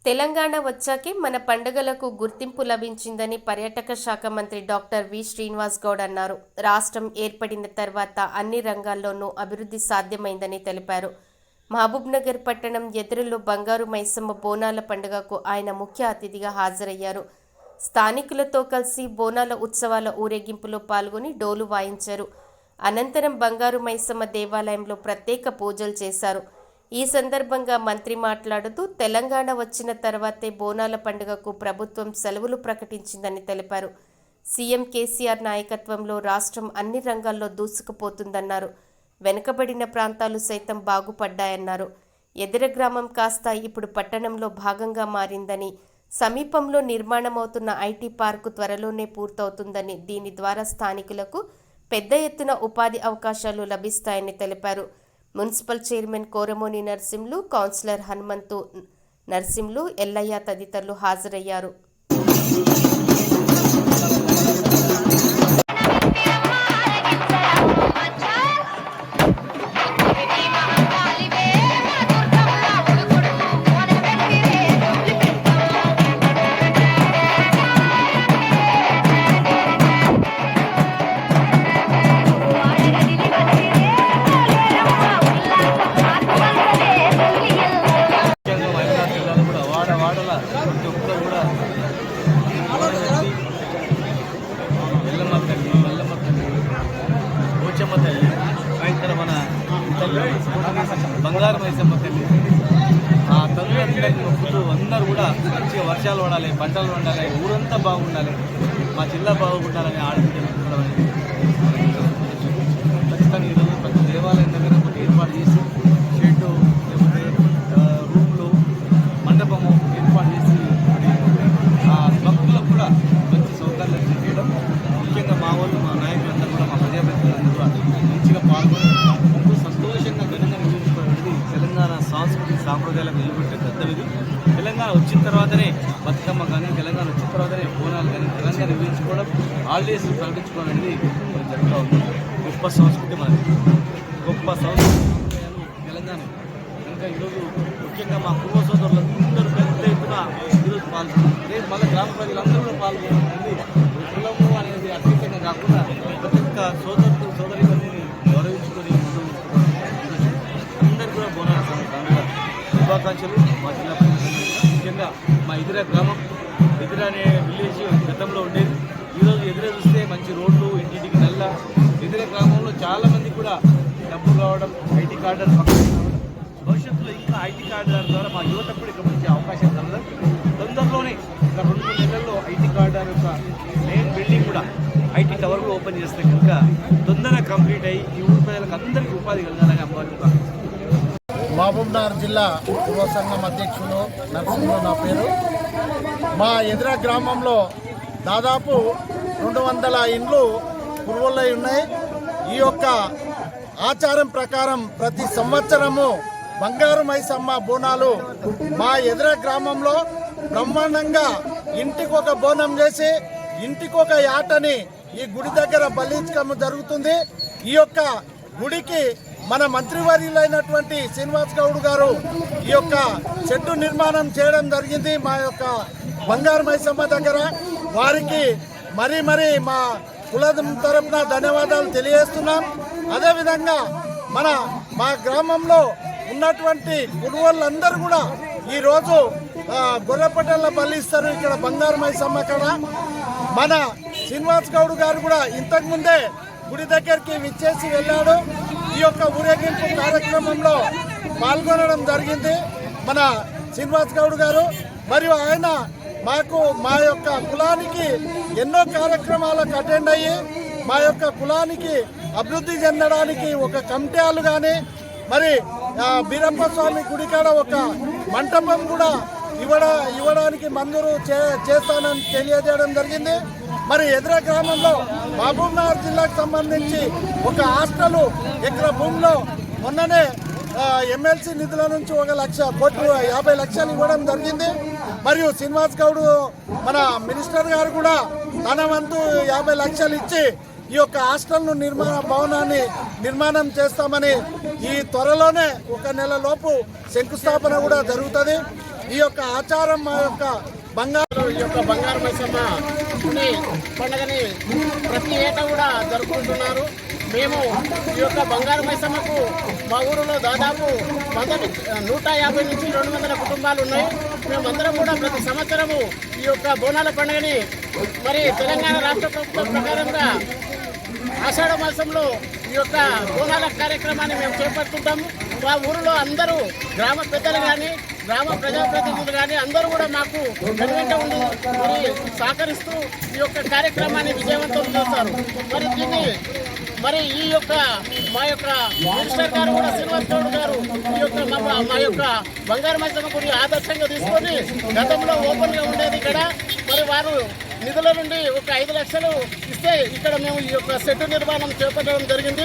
తెలంగాణ వచ్చాకే మన పండుగలకు గుర్తింపు లభించిందని పర్యాటక శాఖ మంత్రి డాక్టర్ వి శ్రీనివాస్ గౌడ్ అన్నారు. రాష్ట్రం ఏర్పడిన తర్వాత అన్ని రంగాల్లోనూ అభివృద్ధి సాధ్యమైందని తెలిపారు. మహబూబ్నగర్ పట్టణం ఎదురులో బంగారు మైసమ్మ బోనాల పండుగకు ఆయన ముఖ్య అతిథిగా హాజరయ్యారు. స్థానికులతో కలిసి బోనాల ఉత్సవాల ఊరేగింపులో పాల్గొని డోలు వాయించారు. అనంతరం బంగారు మైసమ్మ దేవాలయంలో ప్రత్యేక పూజలు చేశారు. ఈ సందర్భంగా మంత్రి మాట్లాడుతూ తెలంగాణ వచ్చిన తర్వాతే బోనాల పండుగకు ప్రభుత్వం సెలవులు ప్రకటించిందని తెలిపారు. సీఎం కేసీఆర్ నాయకత్వంలో రాష్ట్రం అన్ని రంగాల్లో దూసుకుపోతుందన్నారు. వెనుకబడిన ప్రాంతాలు సైతం బాగుపడ్డాయన్నారు. ఎదిర గ్రామం కాస్త ఇప్పుడు పట్టణంలో భాగంగా మారిందని, సమీపంలో నిర్మాణమవుతున్న ఐటీ పార్కు త్వరలోనే పూర్తవుతుందని, దీని ద్వారా స్థానికులకు పెద్ద ఎత్తున ఉపాధి అవకాశాలు లభిస్తాయని తెలిపారు. Municipal chairman Koramoni Narsimlu, councillor Hanumanthu Narsimlu, Yellaiah తదితరులు హాజరయ్యారు. మన బంగారు మైసమ్మ తల్లి ఆ తల్లి అందరికీ మొక్కుతూ అందరూ కూడా మంచిగా వర్షాలు పడాలి, పంటలు పండాలి, ఊరంతా బాగుండాలి, మా జిల్లా బాగుండాలని ఆడుకుంటున్నాం. ఖచ్చితంగా ఈరోజు ప్రతి దేవాలయం దగ్గర ఒకటి ఏర్పాటు చేసి షెడ్డు లేకపోతే రూమ్లు మండపము ఏర్పాటు చేసి ఆ భక్తులకు కూడా మంచి సౌకర్యాలు చేయడం, ముఖ్యంగా మా వాళ్ళు మా నాయకులందరూ కూడా మా ప్రజాప్రతినిధులందరూ కూడా మంచిగా పాల్గొని సంతోషంగా ఘనంగా నిర్వహించుకోవడానికి తెలంగాణ సాంస్కృతిక సాంప్రదాయాలకు నిలబెట్టే పెద్దవిది. తెలంగాణ వచ్చిన తర్వాతనే బతుకమ్మ కానీ, తెలంగాణ వచ్చిన తర్వాతనే బోనాలు కానీ తెలంగాణ నిర్వహించుకోవడం, హాలిడేస్ ప్రకటించుకోవడం అనేది జరుగుతూ ఉంది. గొప్ప సంస్కృతి మనది, గొప్ప సంస్కృతి తెలంగాణ. ఇంకా ఈరోజు ముఖ్యంగా మా కుటుంబ సోదరులందరూ పెద్ద ఎత్తున ఈరోజు పాల్గొన్నారు. రేపు మళ్ళీ గ్రామ ప్రజలందరూ కూడా పాల్గొనాలి. కులము అనేది అతీతంగా కాకుండా ప్రతి ఒక్క సోదరుడు సోదరిని గౌరవించుకొని అందరూ కూడా బోనాల పండుగ శుభాకాంక్షలు. మా జిల్లా ముఖ్యంగా మా ఎదుర గ్రామం, ఎదుర అనే విలేజ్ గతంలో ఉండేది. ఈరోజు ఎదురే చూస్తే మంచి రోడ్లు, ఇంటింటికి నల్ల. ఎదుర గ్రామంలో చాలామంది కూడా డబ్బు రావడం, ఐటీ కార్డు భవిష్యత్తులో ఇంకా ఐటీ కార్డు ద్వారా మా యువతకు కూడా ఇక్కడ మంచి అవకాశం కలదు. తొందరలోనే ఇంకా 2-3 నెలల్లో ఐటీ కార్డు యొక్క మెయిన్ బిల్డింగ్ కూడా, ఐటీ టవర్ కూడా ఓపెన్ చేస్తే కనుక తొందరగా కంప్లీట్ అయ్యి ఈ ఊరి ప్రజలకు అందరికీ ఉపాధి కలగాలని అమ్మారు. మహబూబ్నగర్ జిల్లా యువ సంఘం అధ్యక్షులు నర్సింహులు నా పేరు. మా ఎదుర గ్రామంలో దాదాపు 200 ఇండ్లు కురువలై ఉన్నాయి. ఈ యొక్క ఆచారం ప్రకారం ప్రతి సంవత్సరము బంగారు మైసమ్మ బోనాలు మా ఎదుర గ్రామంలో బ్రహ్మాండంగా ఇంటికొక బోనం చేసి ఇంటికొక యాటని ఈ గుడి దగ్గర బలించడం జరుగుతుంది. ఈ యొక్క గుడికి మన మంత్రివర్యులైనటువంటి శ్రీనివాస్ గౌడ్ గారు ఈ యొక్క చెట్టు నిర్మాణం చేయడం జరిగింది మా యొక్క బంగారు మైసమ్మ దగ్గర. వారికి మరీ మా కులం తరపున ధన్యవాదాలు తెలియజేస్తున్నాం. అదేవిధంగా మా గ్రామంలో ఉన్నటువంటి కురువళ్ళందరూ కూడా ఈరోజు గొర్రెపట్టెల బలిస్తారు ఇక్కడ బంగారు మైసమ్మ కాడ. మన శ్రీనివాస్ గౌడ్ గారు కూడా ఇంతకుముందే గుడి దగ్గరికి విచ్చేసి వెళ్ళాడు. ఈ యొక్క ఊరేగింపు కార్యక్రమంలో పాల్గొనడం జరిగింది మన శ్రీనివాస్ గౌడ్ గారు. మరియు ఆయన మా యొక్క కులానికి ఎన్నో కార్యక్రమాలకు అటెండ్ అయ్యి మా యొక్క కులానికి అభివృద్ధి చెందడానికి ఒక కమిటీలు కానీ, మరి బీరప్ప స్వామి గుడికాడ ఒక మంటపం కూడా ఇవ్వడానికి మంజూరు చేస్తానని తెలియజేయడం జరిగింది. మరి ఎదుర గ్రామంలో మహబూబ్నగర్ జిల్లాకు సంబంధించి ఒక హాస్టల్ ఎకరా భూమిలో మొన్ననే ఎమ్మెల్సీ నిధుల నుంచి 1,50 లక్షలు ఇవ్వడం జరిగింది. మరియు శ్రీనివాస్ గౌడ్ మన మినిస్టర్ గారు కూడా తన వంతు 50 లక్షలు ఇచ్చి ఈ యొక్క హాస్టల్ను భవనాన్ని నిర్మాణం చేస్తామని ఈ త్వరలోనే 1 నెల లోపు శంకుస్థాపన కూడా జరుగుతుంది. ఈ యొక్క ఆచారం మా యొక్క బంగారు మైసమ్మ పండుగని ప్రతి ఏటా కూడా జరుపుకుంటున్నారు. మేము ఈ యొక్క బంగారు మైసమ్మకు మా ఊరిలో దాదాపు 150 నుంచి 200 కుటుంబాలు ఉన్నాయి. మేమందరం కూడా ప్రతి సంవత్సరము ఈ యొక్క బోనాల పండుగని మరి తెలంగాణ రాష్ట్ర ప్రభుత్వం ప్రకారంగా ఆషాఢ మాసంలో ఈ యొక్క బోనాల కార్యక్రమాన్ని మేము చేపడుతుంటాము. మా ఊరిలో అందరూ గ్రామ పెద్దలు కానీ గ్రామ ప్రజాప్రతినిధులు కానీ అందరూ కూడా మాకు వెనువెంట ఉండి మరి సహకరిస్తూ ఈ యొక్క కార్యక్రమాన్ని విజయవంతం చేస్తారు. మరి దీన్ని మరి ఈ యొక్క మా యొక్క మినిస్టర్ గారు కూడా శ్రీనివాస్ గౌడ్ గారు ఈ యొక్క మా యొక్క బంగారు మైసమ్మ గుడి ఆదర్శంగా తీసుకొని గతంలో ఓపెన్గా ఉండేది ఇక్కడ. మరి వారు నిధుల నుండి ఒక 5 లక్షలు ఇస్తే ఇక్కడ మేము ఈ యొక్క షెడ్ నిర్మాణం చేపట్టడం జరిగింది.